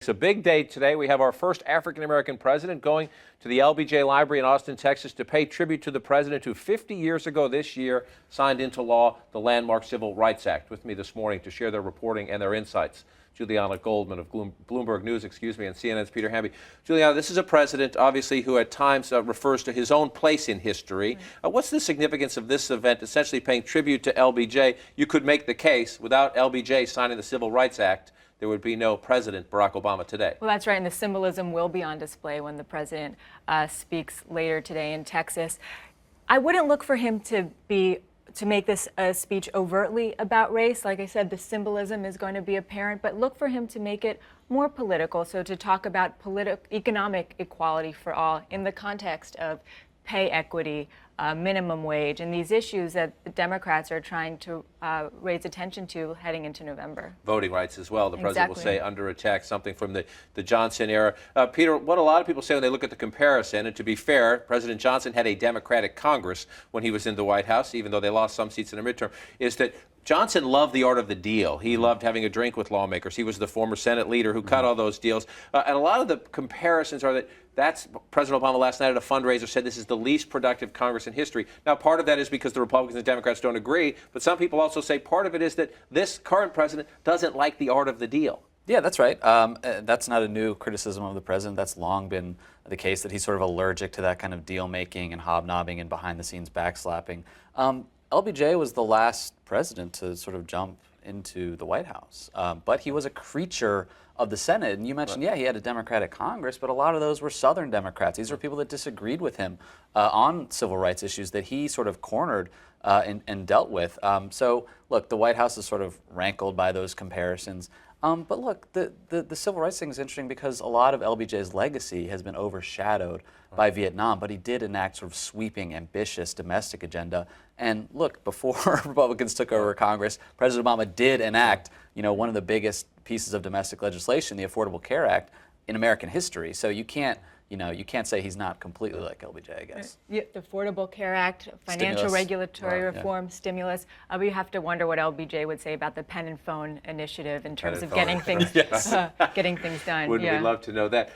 It's a big day today. We have our first African-American president going to the LBJ Library in Austin, Texas to pay tribute to the president who 50 years ago this year signed into law the landmark Civil Rights Act. With me this morning to share their reporting and their insights, Juliana Goldman of Bloomberg News, and CNN's Peter Hamby. Juliana, this is a president, obviously, who at times refers to his own place in history. What's the significance of this event, essentially paying tribute to LBJ? You could make the case, without LBJ signing the Civil Rights Act, there would be no President Barack Obama today. Well, that's right, and the symbolism will be on display when the president speaks later today in Texas. I wouldn't look for him to make this a speech overtly about race. Like I said, the symbolism is going to be apparent, but look for him to make it more political, so to talk about economic equality for all in the context of pay equity, minimum wage, and these issues that the Democrats are trying to raise attention to heading into November. Voting rights as well. The president will say under attack, something from the Johnson era. Peter, what a lot of people say when they look at the comparison, and to be fair, President Johnson had a Democratic Congress when he was in the White House, even though they lost some seats in the midterm, is that Johnson loved the art of the deal. He loved having a drink with lawmakers. He was the former Senate leader who cut all those deals. And a lot of the comparisons are that's President Obama last night at a fundraiser said this is the least productive Congress in history. Now, part of that is because the Republicans and Democrats don't agree, but some people also say part of it is that this current president doesn't like the art of the deal. Yeah, that's right. That's not a new criticism of the president. That's long been the case, that he's sort of allergic to that kind of deal-making and hobnobbing and behind-the-scenes backslapping. LBJ was the last president to sort of jump into the White House, but he was a creature of the Senate. And you mentioned, yeah, he had a Democratic Congress, but a lot of those were Southern Democrats. These were people that disagreed with him on civil rights issues that he sort of cornered and dealt with. So, look, the White House is sort of rankled by those comparisons. But look, the civil rights thing is interesting because a lot of LBJ's legacy has been overshadowed by Vietnam, but he did enact sort of sweeping, ambitious domestic agenda. And look, before Republicans took over Congress, President Obama did enact, one of the biggest pieces of domestic legislation, the Affordable Care Act, in American history. So you can't say he's not completely like LBJ, I guess. The Affordable Care Act, financial regulatory reform, stimulus. We have to wonder what LBJ would say about the pen and phone initiative in terms of getting things, getting things done. Wouldn't we love to know that?